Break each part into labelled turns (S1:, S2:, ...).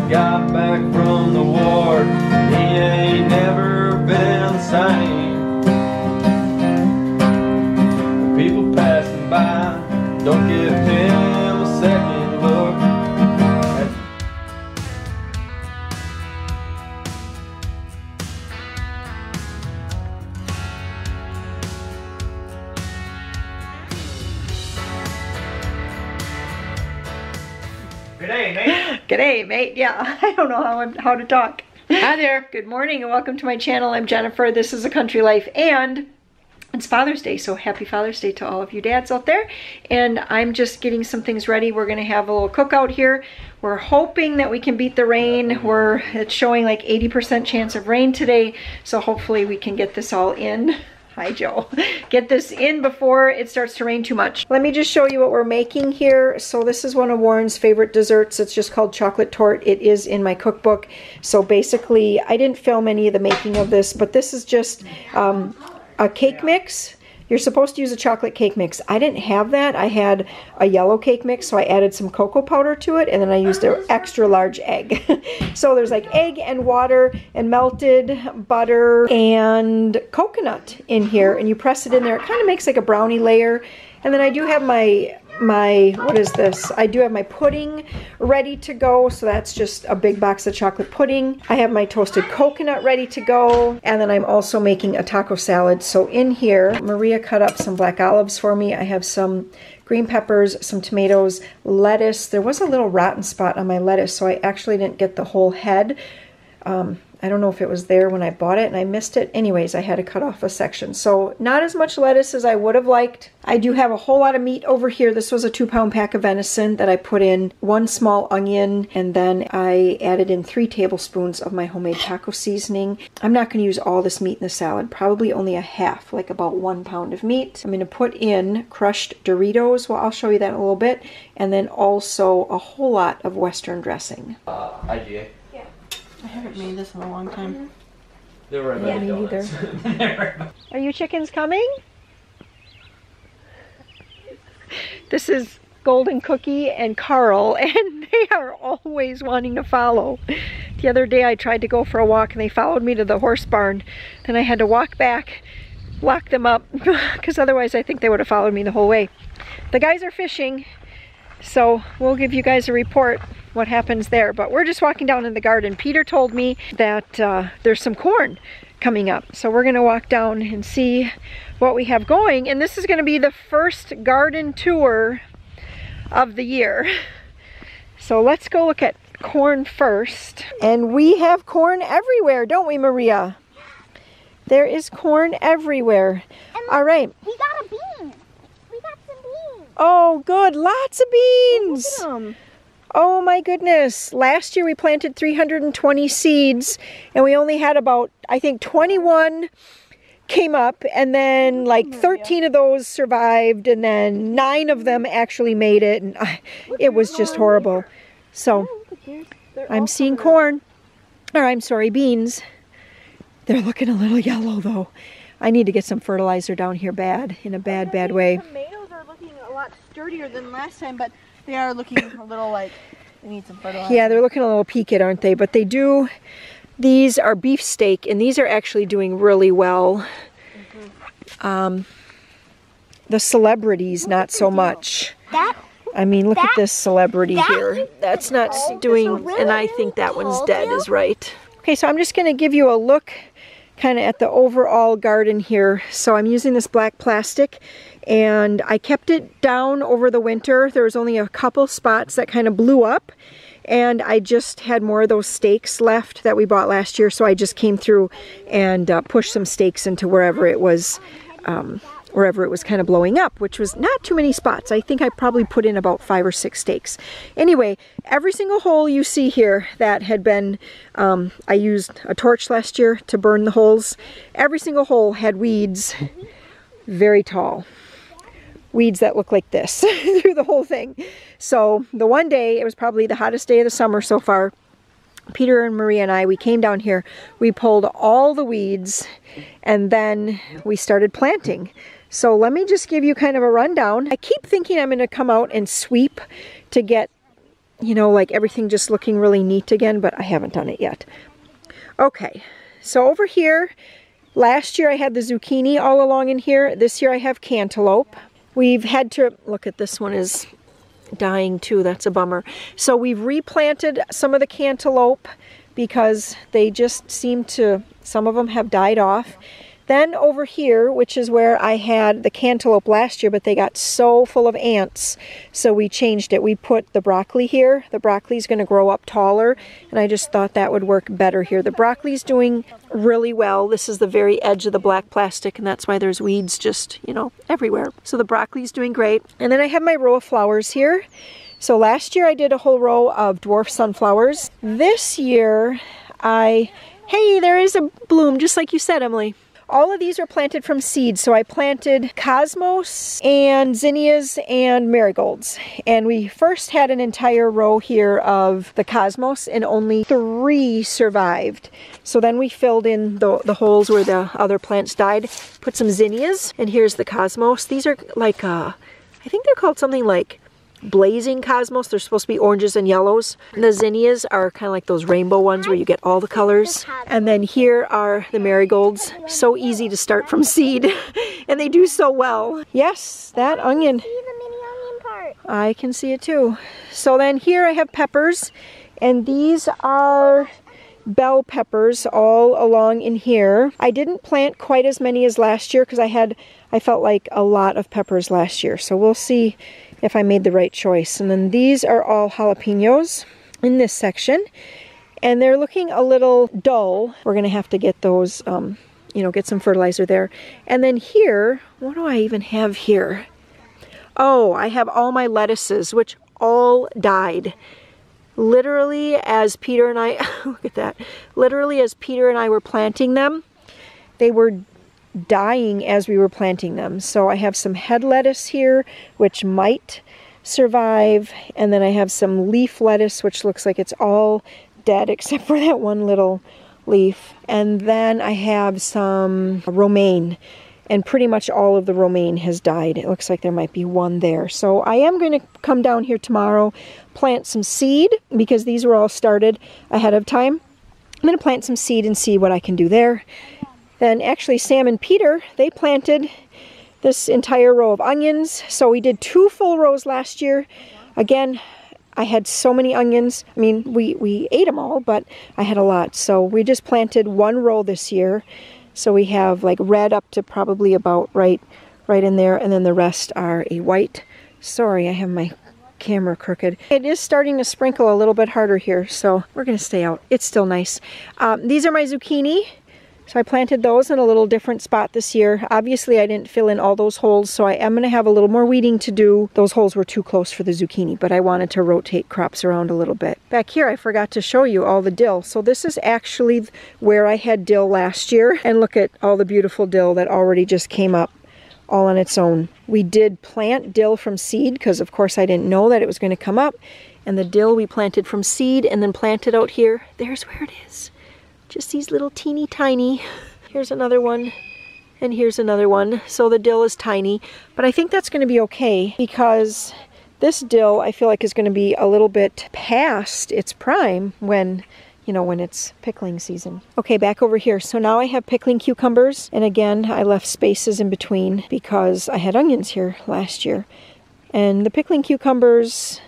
S1: got back from the war, he ain't never been the same. The people passing by don't give him a second look.
S2: G'day, mate.
S3: G'day, mate. Yeah, I don't know how to talk.
S2: Hi there.
S3: Good morning and welcome to my channel. I'm Jennifer. This is A Country Life and it's Father's Day, so happy Father's Day to all of you dads out there. And I'm just getting some things ready. We're going to have a little cookout here. We're hoping that we can beat the rain. It's showing like 80% chance of rain today, so hopefully we can get this all in. Hi, Joe. Get this in before it starts to rain too much. Let me just show you what we're making here. So this is one of Warren's favorite desserts. It's just called chocolate torte. It is in my cookbook. So basically, I didn't film any of the making of this, but this is just a cake mix. You're supposed to use a chocolate cake mix. I didn't have that. I had a yellow cake mix, so I added some cocoa powder to it, and then I used an extra large egg. So there's like egg and water and melted butter and coconut in here, and you press it in there. It kind of makes like a brownie layer. And then I do have my what is this? I do have my pudding ready to go, so that's just a big box of chocolate pudding. I have my toasted coconut ready to go, and then I'm also making a taco salad. So in here, Maria cut up some black olives for me. I have some green peppers, some tomatoes, lettuce. There was a little rotten spot on my lettuce, so I actually didn't get the whole head. I don't know if it was there when I bought it and I missed it. Anyways, I had to cut off a section. So not as much lettuce as I would have liked. I do have a whole lot of meat over here. This was a 2-pound pack of venison that I put in 1 small onion, and then I added in 3 tablespoons of my homemade taco seasoning. I'm not going to use all this meat in the salad, probably only a half, like about 1 pound of meat. I'm going to put in crushed Doritos. Well, I'll show you that in a little bit. And then also a whole lot of Western dressing.
S1: IGA.
S2: I haven't made this in a long time.
S1: They were
S3: Yeah, me neither. Are you chickens coming? This is Golden Cookie and Carl, and they are always wanting to follow. The other day I tried to go for a walk and they followed me to the horse barn. Then I had to walk back, lock them up, because otherwise I think they would have followed me the whole way. The guys are fishing, so we'll give you guys a report what happens there. But we're just walking down in the garden. Peter told me that there's some corn coming up, so we're gonna walk down and see what we have going. And this is gonna be the first garden tour of the year. So let's go look at corn first. And we have corn everywhere, don't we, Maria? There is corn everywhere. All right.
S4: We got a bean. We got some beans.
S3: Oh, good. Lots of beans.
S4: Look at them.
S3: Oh my goodness. Last year we planted 320 seeds and we only had about, I think, 21 came up, and then like 13 of those survived, and then 9 of them actually made it, and it was just horrible. So I'm seeing corn, or I'm sorry, beans. They're looking a little yellow though. I need to get some fertilizer down here bad, in a bad way.
S2: Tomatoes are looking a lot sturdier than last time, but they are looking a little like they need some fertilizer.
S3: Yeah, they're looking a little peaked, aren't they? But they do. These are beefsteak, and these are actually doing really well. The celebrities, not so much. I mean, look at this celebrity here. That's not doing, and I think that one's dead is right. Okay, so I'm just going to give you a look kind of at the overall garden here. So I'm using this black plastic, and I kept it down over the winter. There was only a couple spots that kind of blew up, and I just had more of those stakes left that we bought last year, so I just came through and pushed some stakes into wherever it was kind of blowing up, which was not too many spots. I think I probably put in about 5 or 6 stakes. Anyway, every single hole you see here that had been, I used a torch last year to burn the holes. Every single hole had weeds, very tall. Weeds that look like this through the whole thing. So the one day, it was probably the hottest day of the summer so far, Peter and Maria and I, we came down here, we pulled all the weeds, and then we started planting. So let me just give you kind of a rundown. I keep thinking I'm going to come out and sweep to get you know, like everything just looking really neat again, but I haven't done it yet. Okay, so over here, last year I had the zucchini all along in here. This year I have cantaloupe. We've had to, look at this one is dying too, that's a bummer. So we've replanted some of the cantaloupe because they just seem to, some of them have died off. Then over here, which is where I had the cantaloupe last year, but they got so full of ants, so we changed it. We put the broccoli here. The broccoli's going to grow up taller, and I just thought that would work better here. The broccoli's doing really well. This is the very edge of the black plastic, and that's why there's weeds just, you know, everywhere. So the broccoli's doing great. And then I have my row of flowers here. So last year I did a whole row of dwarf sunflowers. This year hey, there is a bloom, just like you said, Emily. All of these are planted from seed, so I planted cosmos and zinnias and marigolds. And we first had an entire row here of the cosmos and only 3 survived. So then we filled in the holes where the other plants died, put some zinnias, and here's the cosmos. These are like, I think they're called something like blazing cosmos. They're supposed to be oranges and yellows. And the zinnias are kind of like those rainbow ones where you get all the colors. And then here are the marigolds. So easy to start from seed. And they do so well. Yes, that onion.
S4: See the mini onion part.
S3: I can see it too. So then here I have peppers. And these are bell peppers all along in here. I didn't plant quite as many as last year because I felt like a lot of peppers last year. So we'll see if I made the right choice. And then these are all jalapenos in this section. And they're looking a little dull. We're going to have to get those, you know, get some fertilizer there. And then here, what do I even have here? Oh, I have all my lettuces, which all died. Literally as Peter and I, look at that. Literally as Peter and I were planting them, they were dying as we were planting them. So I have some head lettuce here, which might survive, and then I have some leaf lettuce, which looks like it's all dead except for that one little leaf. And then I have some romaine, and pretty much all of the romaine has died. It looks like there might be one there. So I am going to come down here tomorrow, plant some seed, because these were all started ahead of time. I'm going to plant some seed and see what I can do there. Then actually Sam and Peter, they planted this entire row of onions. So we did 2 full rows last year. Again, I had so many onions. I mean, we ate them all, but I had a lot. So we just planted 1 row this year. So we have like red up to probably about right in there, and then the rest are a white. Sorry, I have my camera crooked. It is starting to sprinkle a little bit harder here, so we're going to stay out. It's still nice. These are my zucchini. So I planted those in a little different spot this year. Obviously I didn't fill in all those holes, so I am going to have a little more weeding to do. Those holes were too close for the zucchini, but I wanted to rotate crops around a little bit. Back here I forgot to show you all the dill. So this is actually where I had dill last year. And look at all the beautiful dill that already just came up all on its own. We did plant dill from seed because of course I didn't know that it was going to come up. And the dill we planted from seed and then planted out here. There's where it is. Just these little teeny tiny. Here's another one, and here's another one. So the dill is tiny, but I think that's going to be okay because this dill I feel like is going to be a little bit past its prime when, you know, when it's pickling season. Okay, back over here. So now I have pickling cucumbers, and again I left spaces in between because I had onions here last year. And the pickling cucumbers,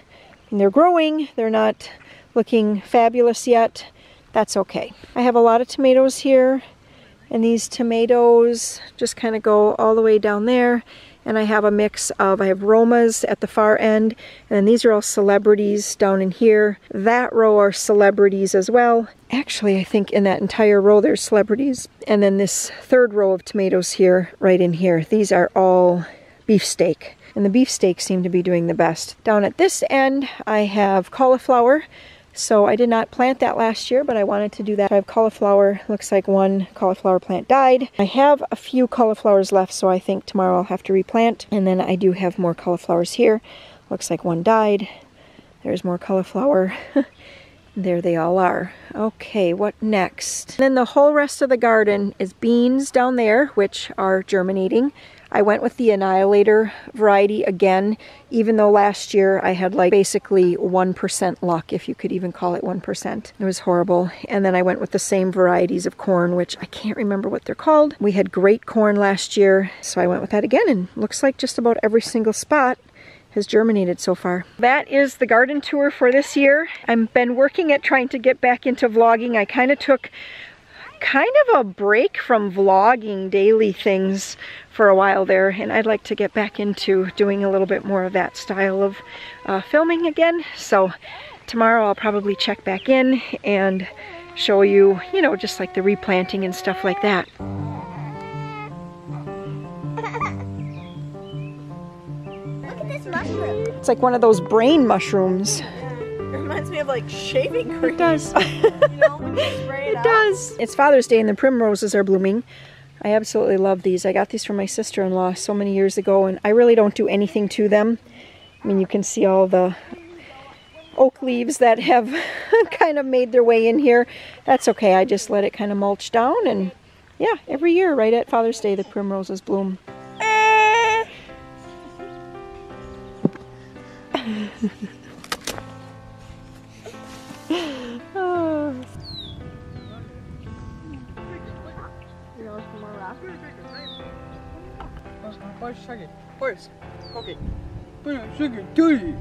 S3: they're growing. They're not looking fabulous yet. That's okay. I have a lot of tomatoes here, and these tomatoes just kind of go all the way down there. And I have a mix of, I have Romas at the far end, and then these are all celebrities down in here. That row are celebrities as well. Actually, I think in that entire row there's celebrities. And then this 3rd row of tomatoes here, right in here, these are all beefsteak. And the beefsteak seem to be doing the best. Down at this end, I have cauliflower. So I did not plant that last year, but I wanted to do that. I have cauliflower. Looks like 1 cauliflower plant died. I have a few cauliflowers left, so I think tomorrow I'll have to replant. And then I do have more cauliflowers here. Looks like 1 died. There's more cauliflower. There they all are. Okay, what next? Then the whole rest of the garden is beans down there, which are germinating. I went with the Annihilator variety again, even though last year I had like basically 1% luck, if you could even call it 1%. It was horrible. And then I went with the same varieties of corn, which I can't remember what they're called. We had great corn last year, so I went with that again, and looks like just about every single spot has germinated so far. That is the garden tour for this year. I've been working at trying to get back into vlogging. I kind of took a break from vlogging daily things for a while there, and I'd like to get back into doing a little bit more of that style of filming again. So tomorrow I'll probably check back in and show you, you know, just like the replanting and stuff like that.
S2: Look at this mushroom.
S3: It's like one of those brain mushrooms.
S2: It reminds me of like shaving cream.
S3: It does.
S2: You know, when you spray it out.
S3: does. It's Father's Day and the primroses are blooming. I absolutely love these. I got these from my sister-in-law so many years ago, and I really don't do anything to them. I mean, you can see all the oak leaves that have kind of made their way in here. That's okay. I just let it kind of mulch down, and yeah, every year right at Father's Day the primroses bloom. Oh.
S5: Horse. Okay. Put a sugar dirty.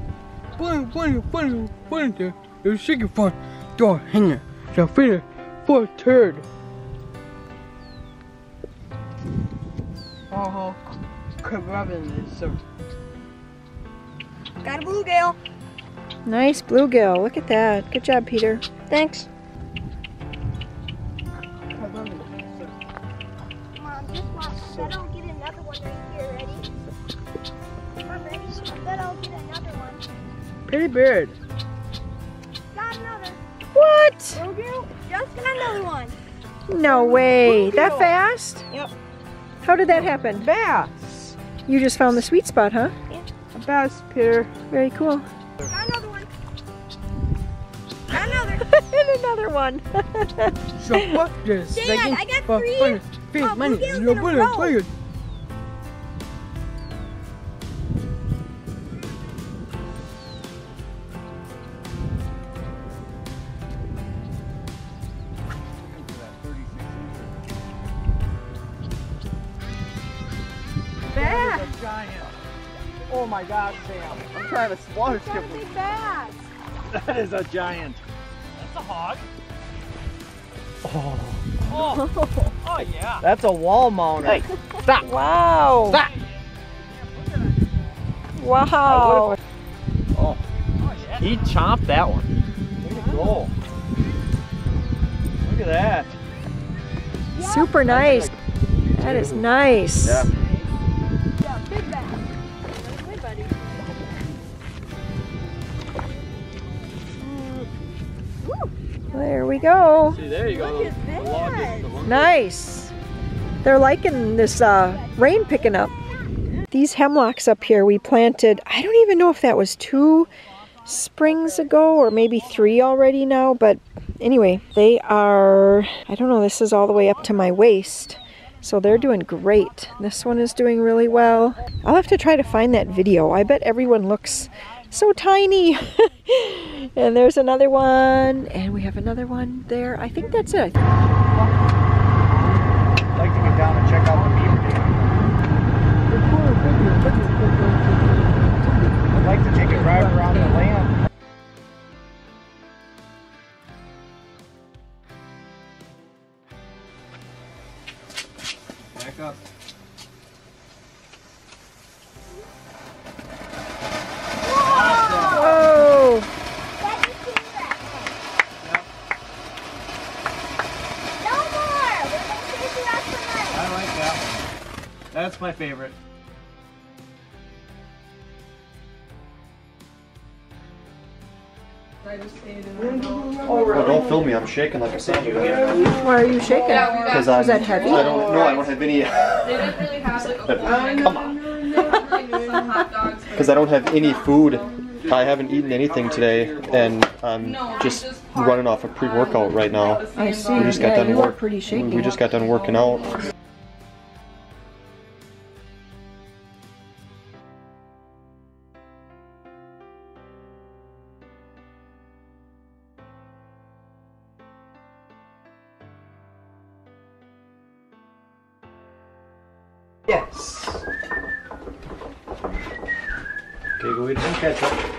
S5: Put the sugar for door hanger. So fit for a turd. Oh, rubbing this. So.
S2: Got a bluegill.
S3: Nice bluegill. Look at that. Good job, Peter. Thanks.
S4: Mom, just watch. I bet I'll get another one right here. Ready? Mom, ready? I bet I'll get another one.
S5: Pretty bird.
S4: Got another.
S3: What?
S2: Bluegill? Just got another one.
S3: No way. That fast?
S2: Yep.
S3: How did that happen?
S5: Bass.
S3: You just found the sweet spot, huh?
S5: A bass, Peter.
S3: Very cool.
S2: Got another one. Got another.
S3: And another one.
S5: So fuck this.
S2: Dad, I got three.
S5: Money.
S2: bluegills
S5: No
S2: in a
S5: money.
S2: row.
S5: Play it.
S2: Bass.
S5: Giant. Oh my God, Sam. I'm trying to water skip
S2: That's a big bass.
S1: That is a giant.
S6: That's a hog.
S1: Oh,
S6: Oh yeah.
S1: that's a wall mounter. Hey, stop.
S3: Wow.
S1: Stop.
S3: Wow.
S1: Oh,
S6: Oh yeah.
S1: he chomped that one. Way to go. Look at that.
S3: Super nice. That is nice.
S1: Yeah.
S2: Yeah, big bass. Hey, buddy.
S3: There we go.
S1: See, there you go.
S2: Look at that.
S3: Nice. They're liking this rain picking up. These hemlocks up here we planted, I don't even know if that was 2 springs ago or maybe 3 already now, but anyway, they are, I don't know, this is all the way up to my waist. So they're doing great. This one is doing really well. I'll have to try to find that video. I bet everyone looks so tiny. And there's another one, and we have another one there. I think that's it.
S1: I'd like to get down and check out the beaver dam. I'd like to take a drive around the land. Back up.
S3: Whoa!
S4: Daddy, see that. No more. We're going to save the rest for night.
S1: I like that one. That's my favorite.
S7: Oh, don't film me. I'm shaking like a savage.
S3: Why are you shaking?
S7: Because
S3: Is that heavy?
S7: I don't have any.
S8: They didn't really have like a
S7: Come on.
S8: They had like some hot dogs.
S7: Because I don't have any food. I haven't eaten anything today, and I'm
S8: No,
S7: just
S8: just
S7: running off a pre-workout right now.
S3: I see.
S7: We just got done
S3: you are pretty shaky.
S7: We just got done working out.
S1: Yes. Okay, go eat some ketchup.